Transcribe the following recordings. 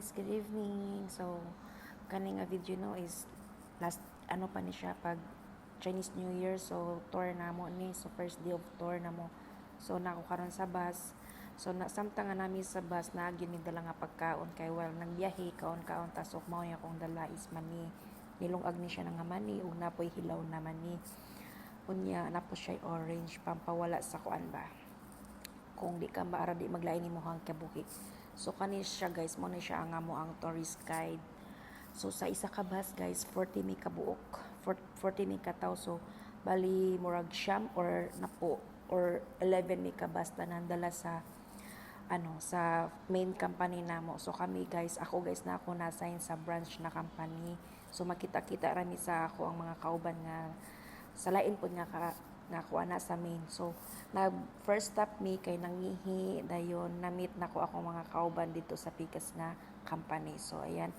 guys, good evening. So, kaning nga video no is last ano pa ni siya pag Chinese New Year. So, tour na mo ni. So, first day of tour na mo. So, nako karon sa bus. So, samtang nga namin sa bus na gyud mi dala nga pagkaon kay well nagbiyahe kaon-kaon tasok mao ya akong dala is mani. Nilungag ni siya nga mani ug napoy hilaw na mani. Unya napo siya orange pampawala sa kuan ba. Kung di ka maara di maglain nimo hang kabuhi. So kani siya guys, mo na siya ang amo ang tourist guide. So sa isa ka bus guys, 40 mi ka buok, 40 mi ka tawo. So bali murag siyam or napo or 11 mi ka bus tanan dala sa sa main company namo. So kami guys, ako guys na ako na-assign sa branch na company. So makita-kita rami sa ako ang mga kauban nga sa lain pud nga kuha na sa main. So, first stop mi kay nangihi, dayon na-meet na ko akong mga kauban dito sa Pikas nga company. So, ayan,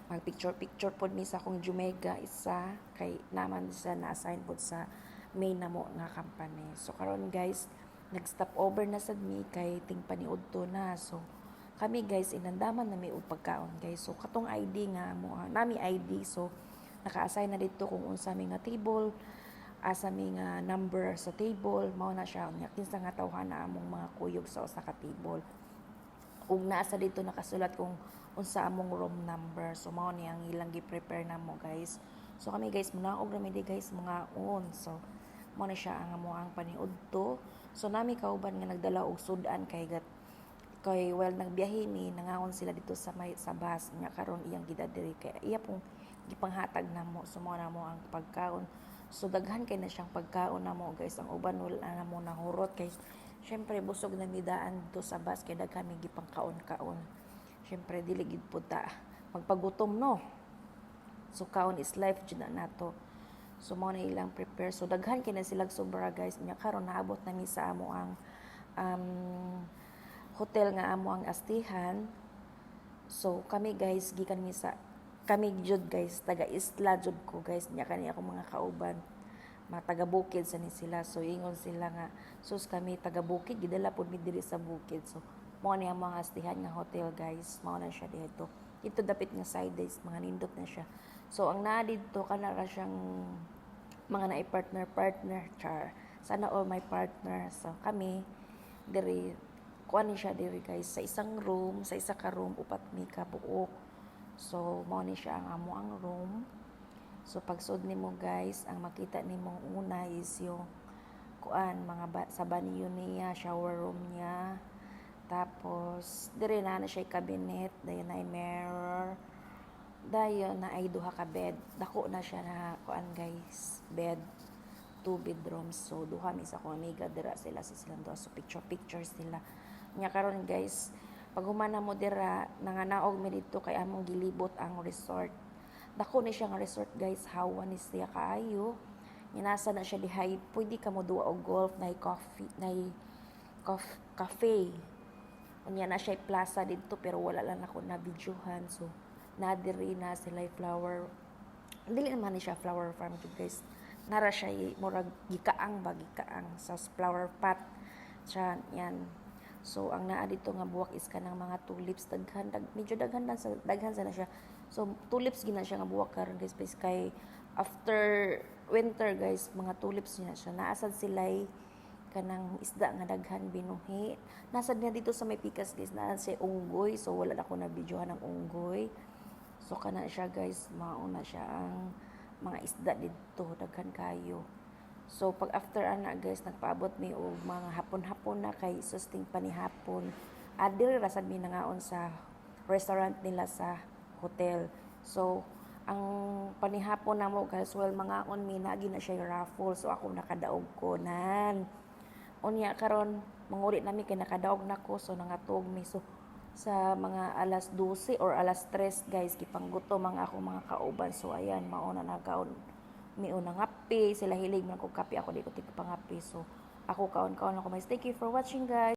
mag-picture pod mi sa akong Jumega isa, kay naman sa na-assign pod sa main na mo nga company. So, karon guys, nag-stop over na sad mi kay ting paniud to na. So, kami guys, inandaman na mi og pagkaon guys. So, katong ID nga mo, nami ID. So, naka-assign na dito kung unsa mi nga table, asa mi nga number sa table, mao na siya nya kinsa nga tawhan na among mga kuyog sa usa ka table. Ug naasa dito nakasulat kung unsa among room number. So mao ni ang ilang gi-prepare namo guys. So kami guys munaog ra mi di guys mga on. So mao na siya ang amo ang paniudto. So nami kauban nga nagdala og sudan kay well nagbiyahe ni nangaon sila dito sa bus nya karon iyang gidadiri kay iya pong gipanghatag namo. So mao na mo ang pagkaon. So daghan kay na siyang pagkaon na mo guys. Ang uban wala na mo nahurot kay syempre busog na midaan dito sa bus kay daghan mi gipangkaon-kaon. Syempre dili gid pud ta magpagutom no. So kaon is life jud na nato. So mao na ilang prepare. So daghan kay na sila sobra guys. Nya karon naabot na mi sa amo ang hotel nga amo ang astihan. So kami guys gikan mi sa kami jud guys taga Isla jud ko guys nya kani ako mga kauban mga taga bukid sa ni sila. So ingon sila nga sus kami taga bukid gidala pud mi diri sa bukid. So mao ni ang mga astihan nga hotel guys, mao na siya dito dapit nga side days mga nindot na siya. So ang naa dito kana ra siyang mga naay partner char sana all my partner. So kami diri kuan ni siya diri guys sa isang room, sa isa ka room upat mi ka buok. So, mao ni siya ang amo ang room. So, pagsud nimo guys, ang makita nimo una is yung kuan mga sa banyo niya, shower room niya. Tapos, dire na siya cabinet, dayon na mirror. Dayon na ay duha ka bed. Dako na siya na kuan guys, bed. 2 bedrooms. So, duha mi sa ko amiga dira sila sa silang duha. So, pictures sila. Nya karon guys, pag humana mo dira nanganaog mi dito kay among gilibot ang resort. Dako ni siya nga resort guys, hawa ni siya kaayo. Nasa na siya dihay, pwede ka mo duwa og golf, na cafe. Unya na siya plaza dito pero wala lang ako na videohan. So nadiri na sila flower. Dili naman ni siya flower farm guys. Nara siya murag gikaang sa flower pot. Siya yan. So ang naa dito nga buwak is kanang mga tulips medyo daghan sa na siya. So tulips gina siya nga buwak karon guys kay after winter guys mga tulips na siya. Naasad sila kanang isda nga daghan binuhi. Nasad niya dito sa may Pikas guys na siya unggoy. So wala na ko na videohan ng unggoy. So kana siya guys, mauna siya ang mga isda dito daghan kayo. So, pag after ana guys, nagpaabot mi og mga hapon-hapon na kay susting panihapon. Adil rasad mi nangaon sa restaurant nila sa hotel. So, ang panihapon na mo guys, well, mangaon mi nagi na siya raffle. So, ako nakadaog ko nan. Unya karon manguri nami kay nakadaog na ko. So, nangatog mi. So, sa mga alas 12 or alas 3 guys, gipanggutom ang ako mga kauban. So, ayan, mauna nagaon may unang ngapi, sila hilig man ko kape, ako di ko tig pangapi. So ako kaon-kaon ako. Thank you for watching guys.